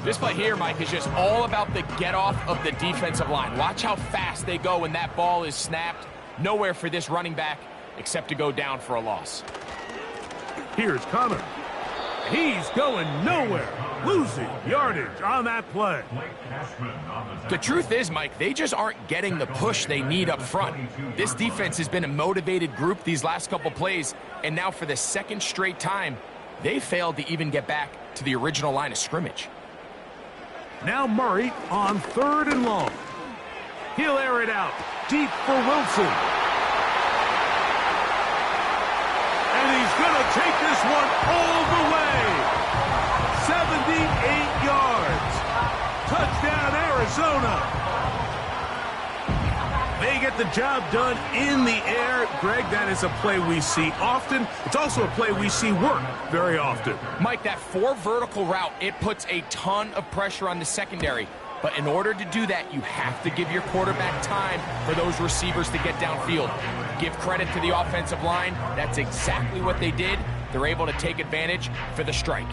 This play here, Mike, is just all about the get-off of the defensive line. Watch how fast they go when that ball is snapped. Nowhere for this running back except to go down for a loss. Here's Connor. He's going nowhere. Losing yardage on that play. The truth is, Mike, they just aren't getting the push they need up front. This defense has been a motivated group these last couple plays, and now for the 2nd straight time, they failed to even get back to the original line of scrimmage. Now Murray on 3rd and long. He'll air it out deep for Wilson. And he's going to take this one all the way. 78 yards. Touchdown, Arizona. They get the job done in the air. Greg, that is a play we see often. It's also a play we see work very often. Mike, that 4 vertical route, it puts a ton of pressure on the secondary. But in order to do that, you have to give your quarterback time for those receivers to get downfield. Give credit to the offensive line. That's exactly what they did. They're able to take advantage for the strike.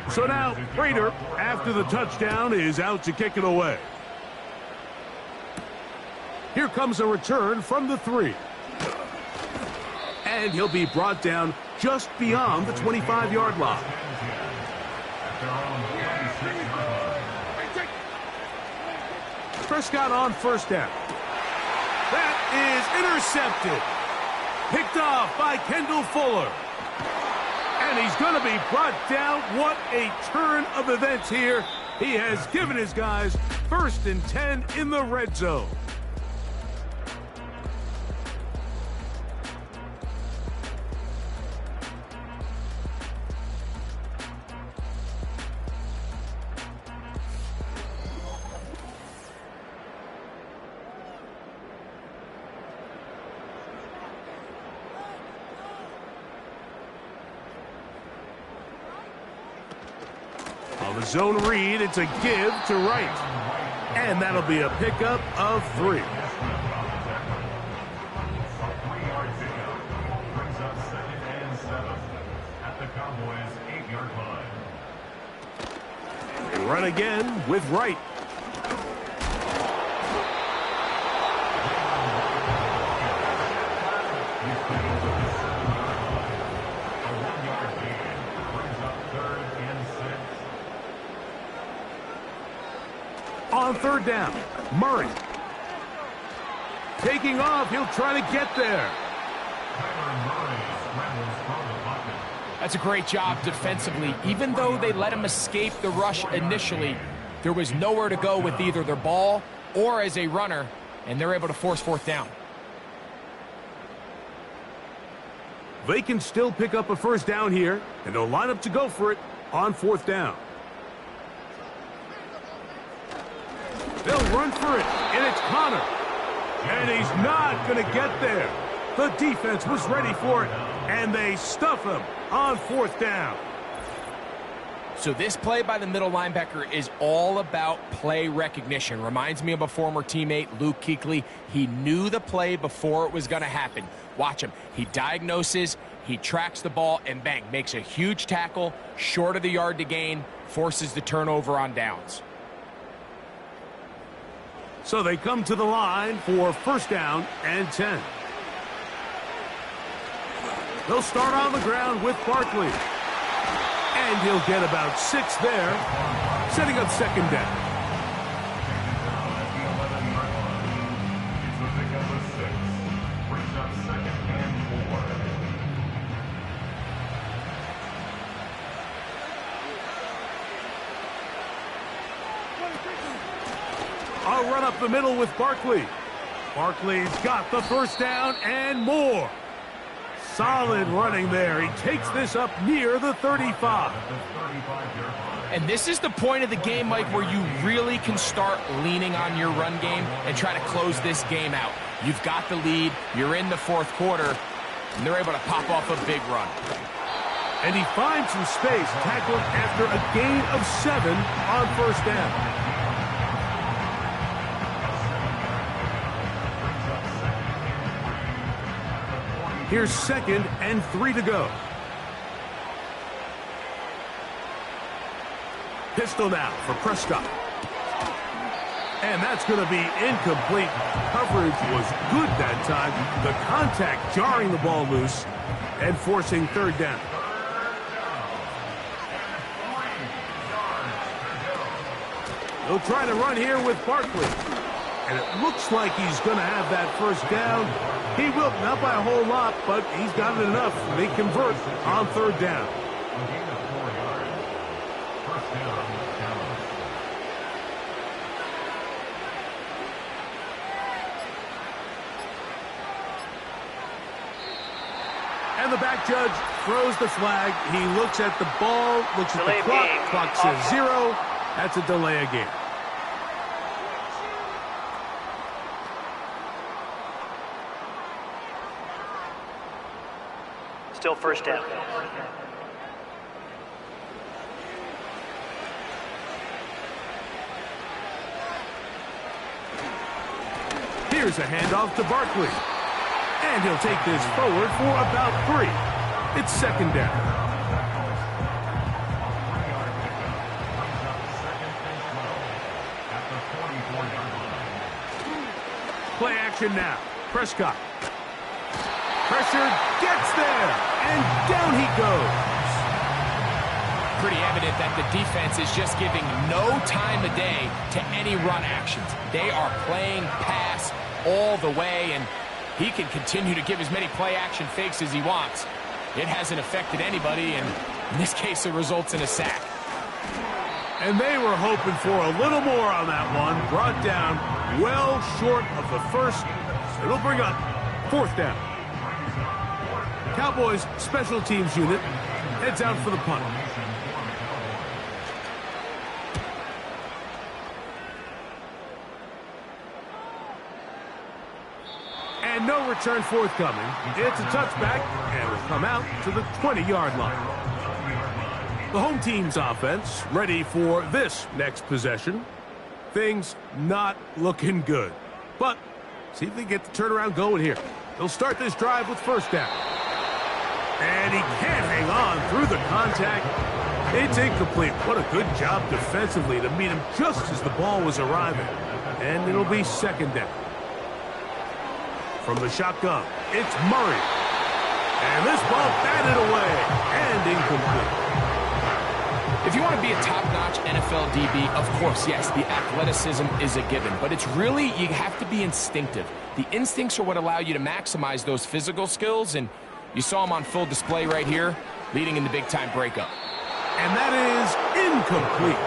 So now, Prater, after the touchdown, is out to kick it away. Here comes a return from the 3. And he'll be brought down just beyond the 25-yard line. Prescott on 1st down. That is intercepted. Picked off by Kendall Fuller. And he's going to be brought down. What a turn of events here. He has given his guys 1st and 10 in the red zone. On the zone read, it's a give to Wright. And that'll be a pickup of 3. Brings up 2nd and 7 at the Cowboys' 8-yard line. They run again with Wright. On 3rd down, Murray. Taking off, he'll try to get there. That's a great job defensively. Even though they let him escape the rush initially, there was nowhere to go with either their ball or as a runner, and they're able to force 4th down. They can still pick up a 1st down here, and they'll line up to go for it on 4th down. They'll run for it, and it's Connor. And he's not going to get there. The defense was ready for it, and they stuff him on 4th down. So this play by the middle linebacker is all about play recognition. Reminds me of a former teammate, Luke Kuechly. He knew the play before it was going to happen. Watch him. He diagnoses, he tracks the ball, and bang, makes a huge tackle, short of the yard to gain, forces the turnover on downs. So they come to the line for first down and 10. They'll start on the ground with Barkley. And he'll get about 6 there, setting up second down. I'll run up the middle with Barkley. Barkley's got the first down and more. Solid running there. He takes this up near the 35. And this is the point of the game, Mike, where you really can start leaning on your run game and try to close this game out. You've got the lead. You're in the fourth quarter, and they're able to pop off a big run. And he finds some space, tackled after a gain of 7 on first down. Here's 2nd and 3 to go. Pistol now for Prescott. And that's going to be incomplete. Coverage was good that time. The contact jarring the ball loose and forcing third down. They'll try to run here with Barkley. And it looks like he's going to have that first down. He will, not by a whole lot, but he's got it enough. They convert on third down. And the back judge throws the flag. He looks at the ball, looks at the clock. Clock says 0. That's a delay of game. Still first down. Here's a handoff to Barkley. And he'll take this forward for about 3. It's second down. Play action now. Prescott. Pressure gets there, and down he goes. Pretty evident that the defense is just giving no time of day to any run actions. They are playing pass all the way, and he can continue to give as many play-action fakes as he wants. It hasn't affected anybody, and in this case, it results in a sack. And they were hoping for a little more on that one. Brought down well short of the first. It'll bring up fourth down. Cowboys special teams unit heads out for the punt. And no return forthcoming. It's a touchback, and will come out to the 20-yard line. The home team's offense ready for this next possession. Things not looking good. But see if they get the turnaround going here. They'll start this drive with first down. And he can't hang on through the contact. It's incomplete. What a good job defensively to meet him just as the ball was arriving. And it'll be second down. From the shotgun, it's Murray. And this ball batted away and incomplete. If you want to be a top-notch NFL DB, of course, yes, the athleticism is a given. But it's really, you have to be instinctive. The instincts are what allow you to maximize those physical skills, and you saw him on full display right here, leading in the big-time breakup. And that is incomplete.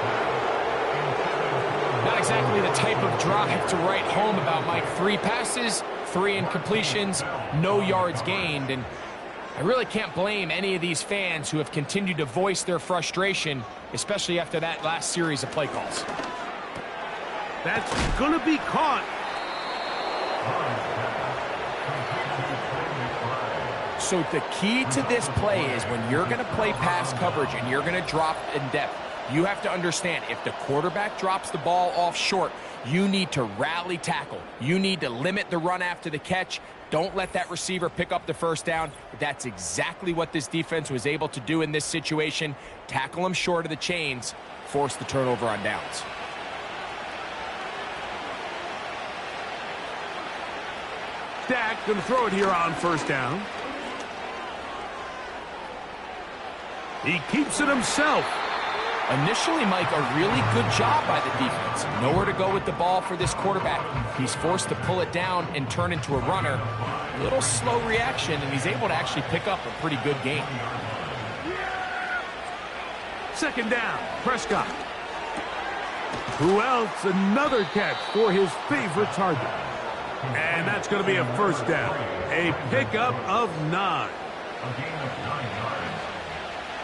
Not exactly the type of drive to write home about, Mike. 3 passes, 3 incompletions, no yards gained. And I really can't blame any of these fans who have continued to voice their frustration, especially after that last series of play calls. That's going to be caught. So the key to this play is when you're going to play pass coverage and you're going to drop in depth, you have to understand if the quarterback drops the ball off short, you need to rally tackle. You need to limit the run after the catch. Don't let that receiver pick up the first down. That's exactly what this defense was able to do in this situation. Tackle him short of the chains, force the turnover on downs. Dak going to throw it here on first down. He keeps it himself. Initially, Mike, a really good job by the defense. Nowhere to go with the ball for this quarterback. He's forced to pull it down and turn into a runner. A little slow reaction, and he's able to actually pick up a pretty good game. Second down, Prescott. Who else? Another catch for his favorite target. And that's going to be a first down. A pickup of 9. A gain of 9 yards.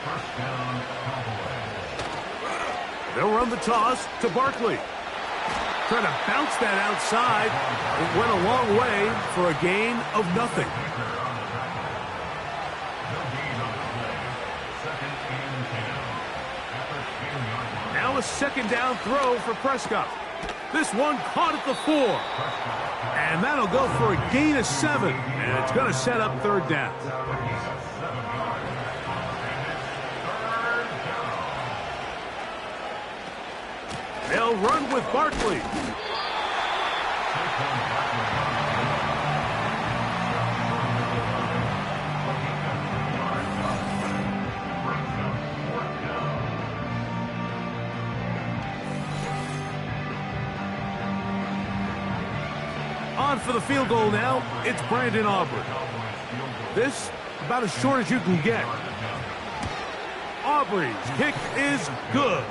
First down, Cowboys. They'll run the toss to Barkley. Trying to bounce that outside. It went a long way for a gain of nothing. Now a second down throw for Prescott. This one caught at the 4. And that'll go for a gain of 7. And it's going to set up third down. They'll run with Barkley. On for the field goal now, it's Brandon Aubrey. This, about as short as you can get. Aubrey's kick is good.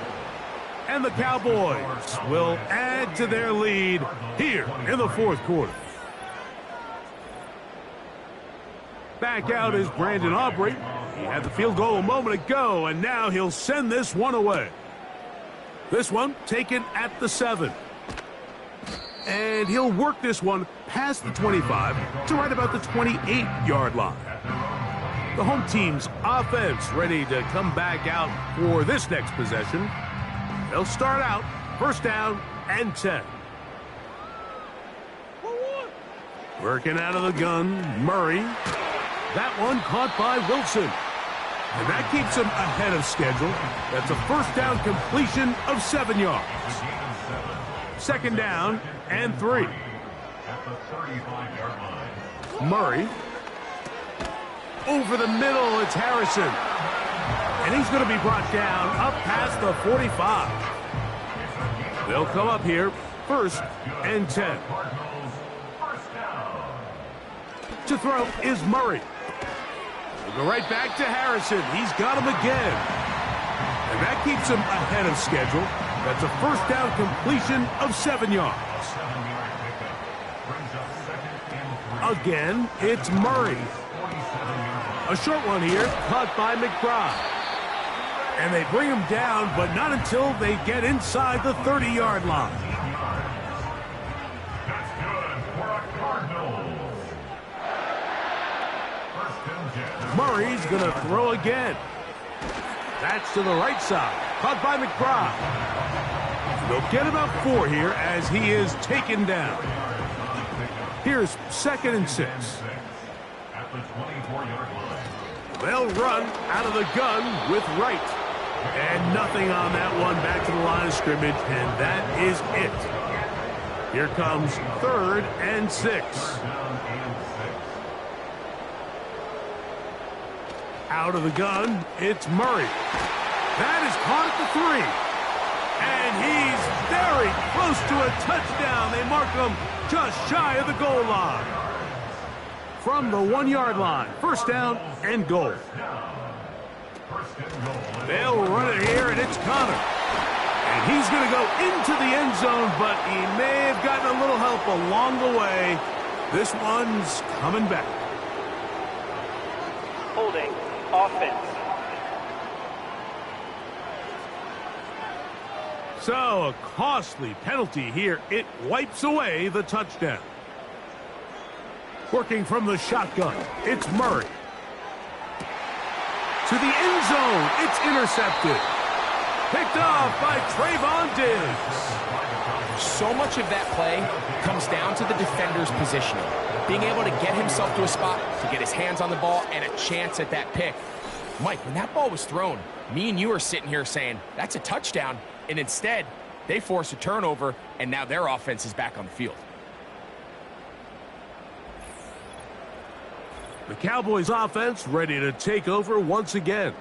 And the Cowboys will add to their lead here in the fourth quarter. Back out is Brandon Aubrey. He had the field goal a moment ago, and now he'll send this one away. This one taken at the 7. And he'll work this one past the 25 to right about the 28-yard line. The home team's offense ready to come back out for this next possession. They'll start out first down and 10. Working out of the gun, Murray. That one caught by Wilson. And that keeps him ahead of schedule. That's a first down completion of 7 yards. Second down and 3. Murray. Over the middle, it's Harrison. And he's going to be brought down up past the 45. They'll come up here first and 10. To throw is Murray. We'll go right back to Harrison. He's got him again. And that keeps him ahead of schedule. That's a first down completion of 7 yards. Again, it's Murray. A short one here, caught by McBride. And they bring him down, but not until they get inside the 30-yard line. That's good for a Cardinals. First and 10. Murray's going to throw again. That's to the right side, caught by McBride. They'll get about 4 here as he is taken down. Here's second and 6. At the 24-yard line. They'll run out of the gun with Wright. And nothing on that one, back to the line of scrimmage, and that is it. Here comes third and 6. Out of the gun, it's Murray. That is caught at the 3. And he's very close to a touchdown. They mark him just shy of the goal line. From the 1-yard line, first down and goal. They'll run it here, and it's Connor. And he's going to go into the end zone, but he may have gotten a little help along the way. This one's coming back. Holding, offense. So, a costly penalty here. It wipes away the touchdown. Working from the shotgun, it's Murray. to the end zone. It's intercepted. Picked off by Trayvon Diggs. So much of that play comes down to the defender's positioning. Being able to get himself to a spot, to get his hands on the ball, and a chance at that pick. Mike, when that ball was thrown, me and you are sitting here saying, that's a touchdown. And instead, they force a turnover, and now their offense is back on the field. The Cowboys offense ready to take over once again.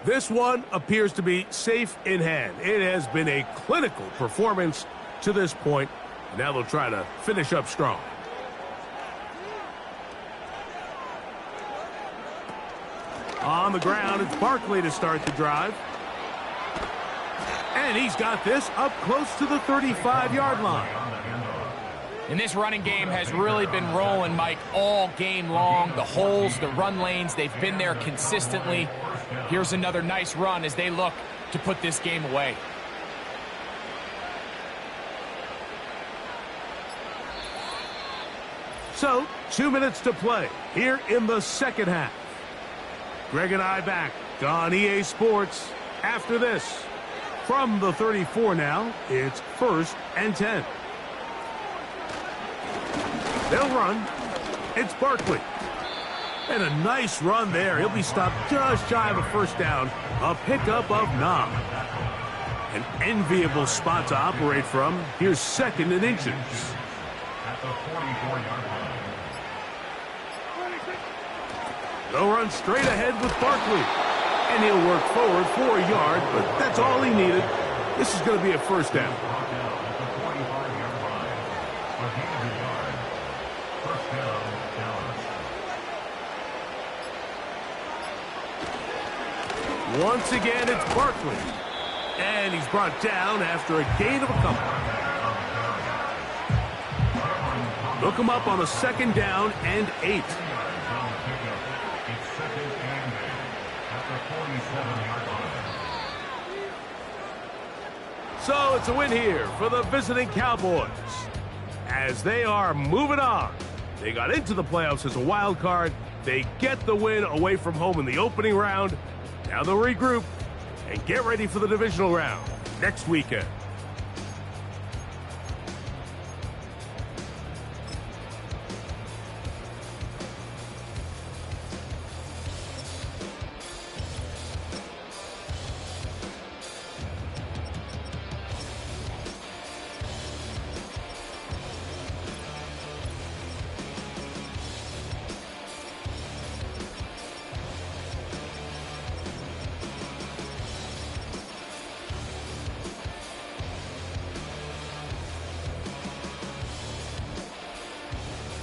This one appears to be safe in hand. It has been a clinical performance to this point. Now they'll try to finish up strong. On the ground, it's Barkley to start the drive. And he's got this up close to the 35-yard line. And this running game has really been rolling, Mike, all game long. The holes, the run lanes, they've been there consistently. Here's another nice run as they look to put this game away. So, 2 minutes to play here in the second half. Greg and I back on EA Sports after this. From the 34 now, it's 1st and 10. They'll run. It's Barkley. And a nice run there. He'll be stopped just shy of a first down. A pickup of 9. An enviable spot to operate from. Here's 2nd and inches. At the 44-yard line. They'll run straight ahead with Barkley. And he'll work forward for a yard, but that's all he needed. This is going to be a first down. At the 45-yard line. A gain of a yard. First down, Dallas. Once again, it's Barkley. And he's brought down after a gain of a couple. Look him up on a 2nd down and 8. So it's a win here for the visiting Cowboys as they are moving on. They got into the playoffs as a wild card. They get the win away from home in the opening round. Now they'll regroup and get ready for the divisional round next weekend.